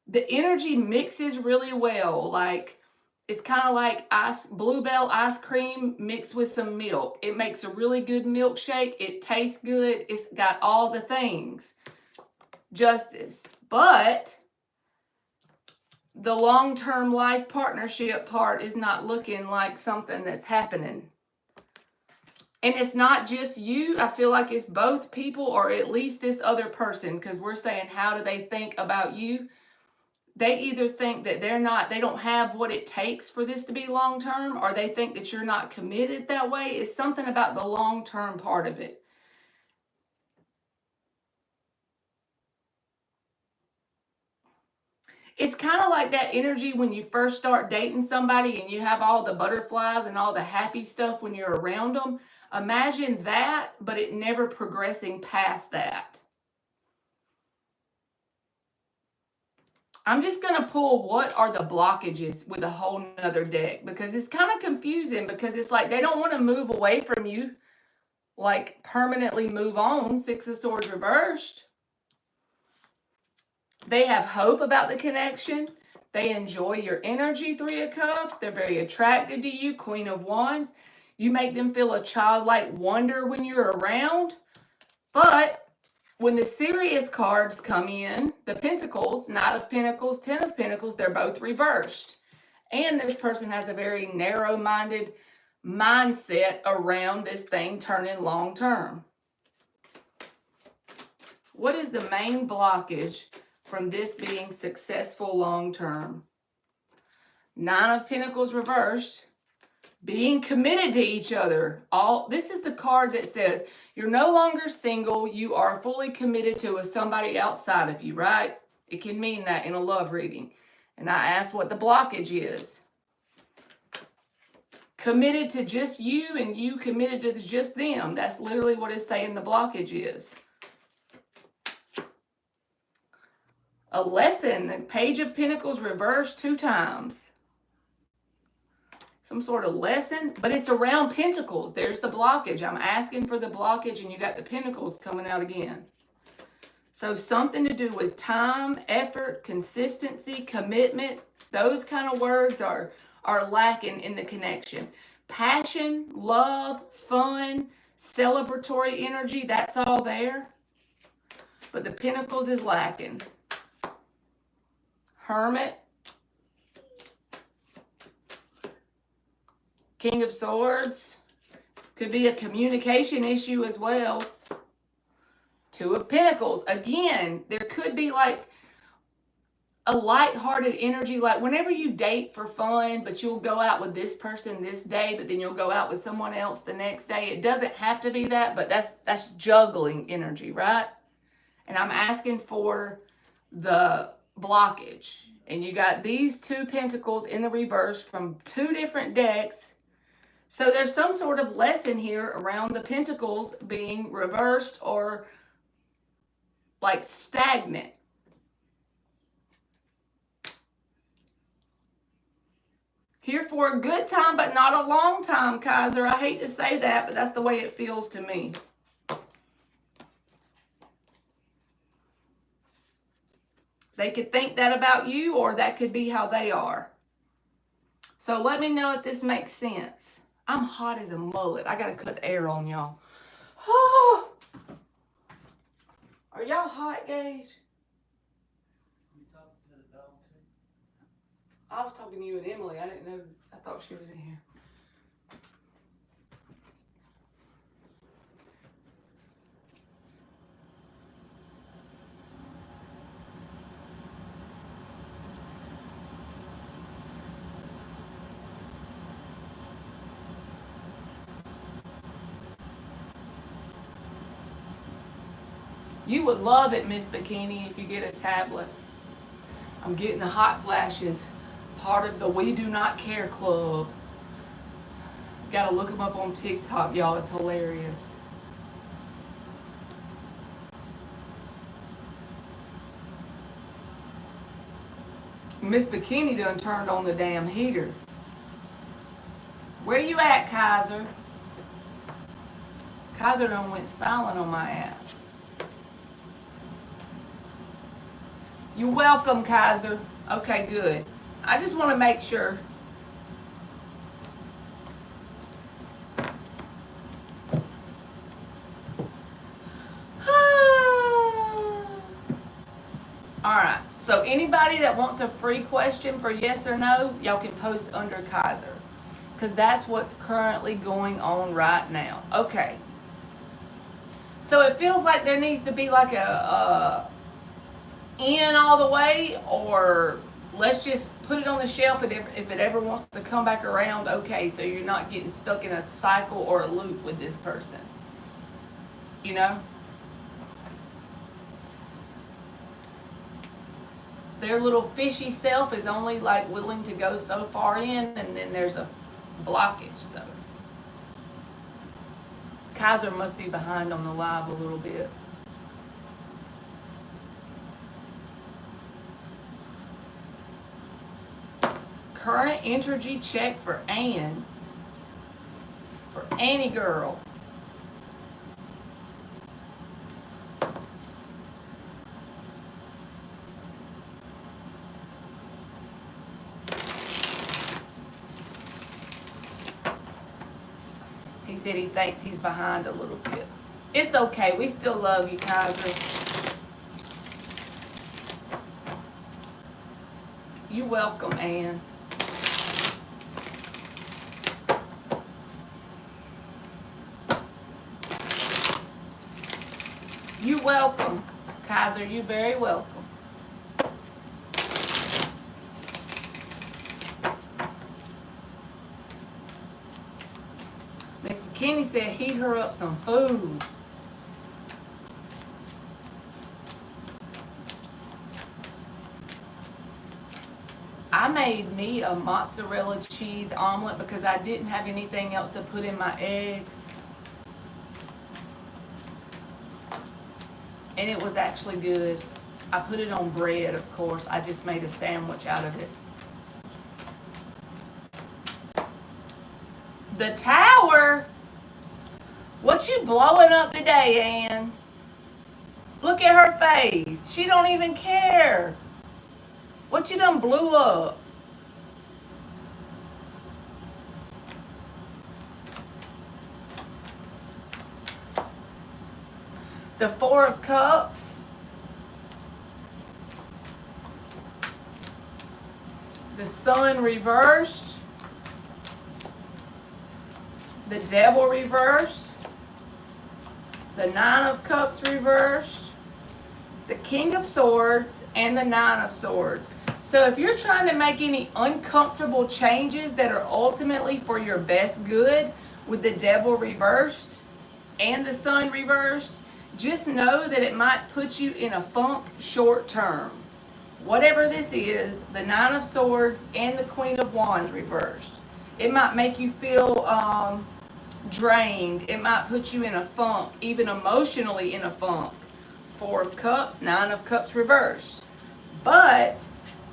The energy mixes really well. Like, it's kind of like Bluebell ice cream mixed with some milk. It makes a really good milkshake. It tastes good. It's got all the things. Justice. But the long-term life partnership part is not looking like something that's happening. And it's not just you. I feel like it's both people or at least this other person, because we're saying, how do they think about you? They either think that they don't have what it takes for this to be long-term, or they think that you're not committed that way. It's something about the long-term part of it. It's kind of like that energy when you first start dating somebody and you have all the butterflies and all the happy stuff when you're around them. Imagine that, but it never progressing past that. I'm just going to pull what are the blockages with a whole nother deck, because it's kind of confusing, because it's like they don't want to move away from you, like permanently move on. Six of Swords reversed. They have hope about the connection. They enjoy your energy, Three of Cups. They're very attracted to you, Queen of Wands. You make them feel a childlike wonder when you're around. But when the serious cards come in, the Pentacles, Knight of Pentacles, Ten of Pentacles, they're both reversed. And this person has a very narrow-minded mindset around this thing turning long-term. What is the main blockage from this being successful long-term? Nine of Pentacles reversed. Being committed to each other. This is the card that says you're no longer single. You are fully committed to somebody outside of you, right? It can mean that in a love reading. And I asked what the blockage is. Committed to just you and you committed to just them. That's literally what it's saying the blockage is. A lesson. The Page of Pentacles reversed 2 times. Some sort of lesson, but it's around Pentacles. There's the blockage. I'm asking for the blockage, and you got the Pentacles coming out again. So something to do with time, effort, consistency, commitment. Those kind of words are lacking in the connection. Passion, love, fun, celebratory energy, that's all there. But the Pentacles is lacking. Hermit. King of Swords. Could be a communication issue as well. Two of Pentacles. Again, there could be like a lighthearted energy. Like whenever you date for fun, but you'll go out with this person this day, but then you'll go out with someone else the next day. It doesn't have to be that, but that's juggling energy, right? And I'm asking for the blockage. And you got these 2 Pentacles in the reverse from 2 different decks. So there's some sort of lesson here around the Pentacles being reversed or like stagnant. Here for a good time, but not a long time, Kaiser. I hate to say that, but that's the way it feels to me. They could think that about you, or that could be how they are. So let me know if this makes sense. I'm hot as a mullet. I got to cut the air on y'all. Oh. Are y'all hot, Gage? You talking to the dog too? I was talking to you and Emily. I didn't know. I thought she was in here. You would love it, Miss Bikini, if you get a tablet. I'm getting the hot flashes. Part of the We Do Not Care Club. Gotta look them up on TikTok, y'all. It's hilarious. Miss Bikini done turned on the damn heater. Where you at, Kaiser? Kaiser done went silent on my ass. You're welcome, Kaiser. Okay, good. I just want to make sure. Alright, so anybody that wants a free question for yes or no, y'all can post under Kaiser. Because that's what's currently going on right now. Okay. So it feels like there needs to be like a in all the way, or let's just put it on the shelf if it ever wants to come back around. Okay, so you're not getting stuck in a cycle or a loop with this person. You know? their little fishy self is only like willing to go so far in, and then there's a blockage. So Kaiser must be behind on the live a little bit. Current energy check for Anne. For Annie girl. He said he thinks he's behind a little bit. It's okay. We still love you, Kaiser. You're welcome, Anne. You're welcome, Kaiser. You're very welcome. Miss McKinney said heat her up some food. I made me a mozzarella cheese omelet because I didn't have anything else to put in my eggs. And it was actually good. I put it on bread, of course. I just made a sandwich out of it. The tower? What you blowing up today, Ann? Look at her face. She don't even care. What you done blew up? The Four of Cups. The Sun reversed. The Devil reversed. The Nine of Cups reversed. The King of Swords and the Nine of Swords. So if you're trying to make any uncomfortable changes that are ultimately for your best good with the Devil reversed and the Sun reversed, just know that it might put you in a funk short term. Whatever this is, the Nine of Swords and the Queen of Wands reversed. It might make you feel drained. It might put you in a funk, even emotionally in a funk. Four of Cups, Nine of Cups reversed. But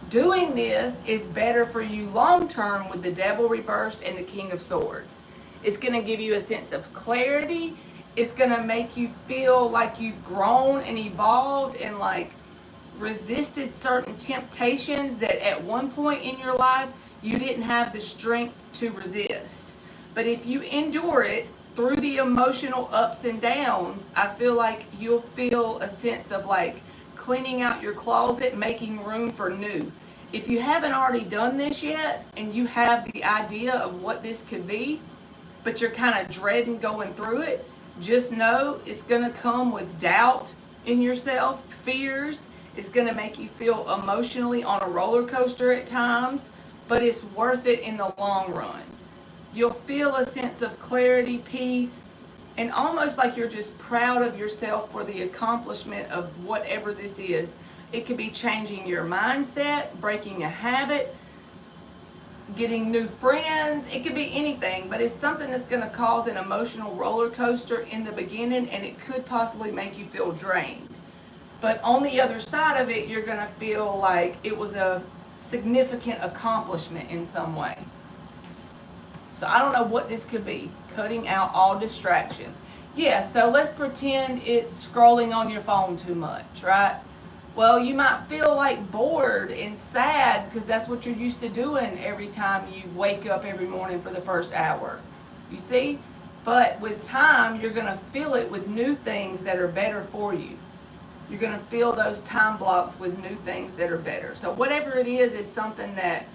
doing this is better for you long term with the Devil reversed and the King of Swords. It's going to give you a sense of clarity. It's going to make you feel like you've grown and evolved and like resisted certain temptations that at one point in your life you didn't have the strength to resist. But if you endure it through the emotional ups and downs, I feel like you'll feel a sense of like cleaning out your closet, making room for new. If you haven't already done this yet and you have the idea of what this could be, but you're kind of dreading going through it, just know it's going to come with doubt in yourself, fears. It's going to make you feel emotionally on a roller coaster at times, but it's worth it in the long run. You'll feel a sense of clarity, peace, and almost like you're just proud of yourself for the accomplishment of whatever this is. It could be changing your mindset, breaking a habit, getting new friends. It could be anything, but it's something that's going to cause an emotional roller coaster in the beginning, and it could possibly make you feel drained. But on the other side of it, you're going to feel like it was a significant accomplishment in some way. So I don't know what this could be. Cutting out all distractions. Yeah, so let's pretend it's scrolling on your phone too much, right? Well, you might feel like bored and sad because that's what you're used to doing every time you wake up every morning for the first hour. You see? But with time, you're going to fill it with new things that are better for you. You're going to fill those time blocks with new things that are better. So whatever it is something that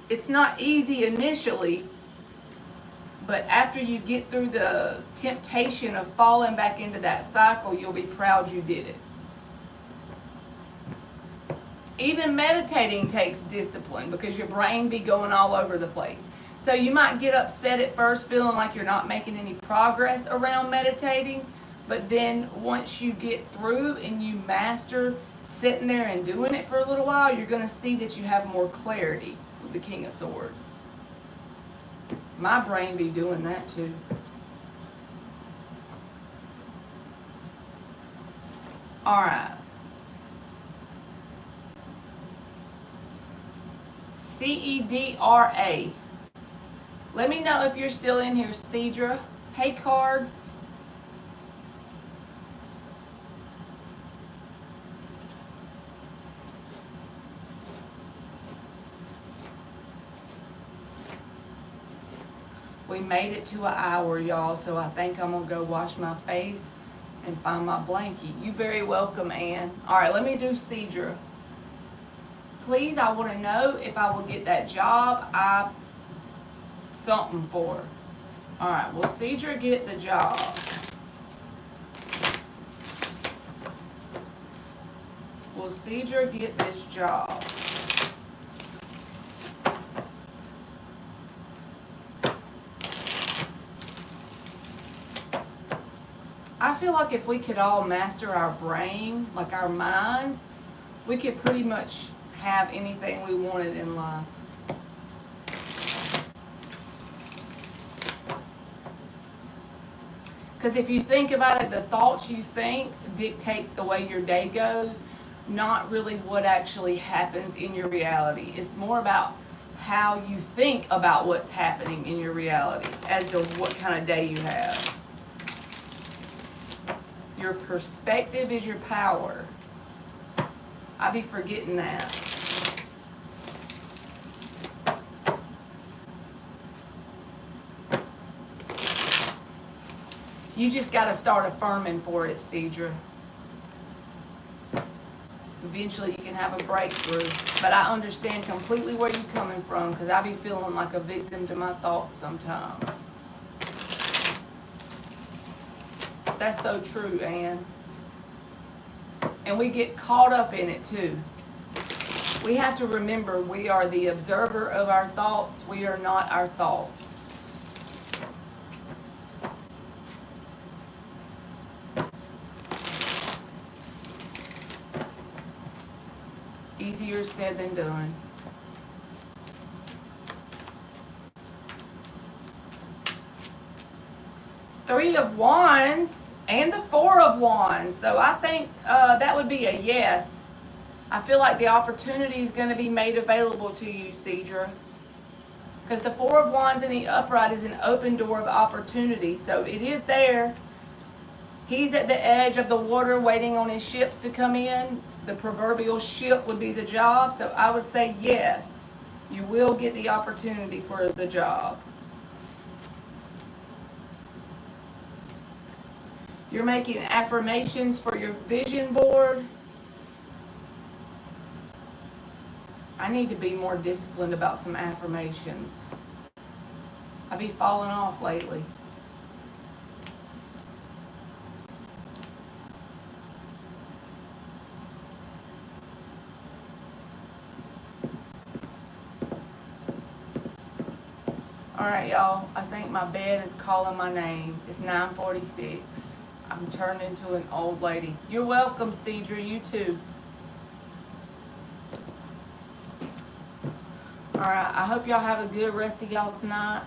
it's not easy initially, but after you get through the temptation of falling back into that cycle, you'll be proud you did it. Even meditating takes discipline because your brain be going all over the place. So you might get upset at first feeling like you're not making any progress around meditating, But then once you get through and you master sitting there and doing it for a little while, you're going to see that you have more clarity with the King of Swords. My brain be doing that too. Alright. Cedra. Let me know if you're still in here, Cedra. Hey, cards. We made it to an hour, y'all, so I think I'm going to go wash my face and find my blankie. You very welcome, Ann. All right, let me do Cedra. Please, I want to know if I will get that job something for. All right, will Cedra get the job? Will Cedra get this job? I feel like if we could all master our brain, like our mind, we could pretty much have anything we wanted in life. Because if you think about it, the thoughts you think dictates the way your day goes, not really what actually happens in your reality. It's more about how you think about what's happening in your reality as to what kind of day you have. Your perspective is your power. I be forgetting that. You just got to start affirming for it, Cedra. Eventually you can have a breakthrough. But I understand completely where you're coming from, because I be feeling like a victim to my thoughts sometimes. That's so true, Ann. And we get caught up in it too. We have to remember we are the observer of our thoughts. We are not our thoughts. Easier said than done. Three of Wands and the Four of Wands. So I think that would be a yes. I feel like the opportunity is going to be made available to you, Cedra. Because the Four of Wands in the upright is an open door of opportunity. So it is there. He's at the edge of the water waiting on his ships to come in. The proverbial ship would be the job. So I would say yes. You will get the opportunity for the job. You're making affirmations for your vision board. I need to be more disciplined about some affirmations. I be falling off lately. Alright, y'all. I think my bed is calling my name. It's 9:46. I'm turned into an old lady. You're welcome, Cedra. You too. Alright, I hope y'all have a good rest of y'all's night.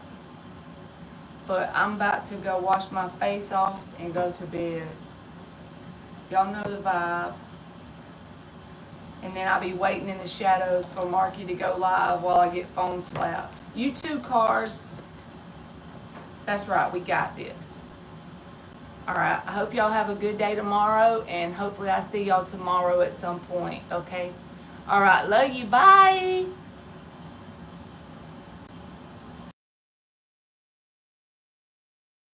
But I'm about to go wash my face off and go to bed. Y'all know the vibe. And then I'll be waiting in the shadows for Marky to go live while I get phone slapped. You too, cards. That's right, we got this. Alright, I hope y'all have a good day tomorrow, and hopefully I see y'all tomorrow at some point, okay? Alright, love you, bye!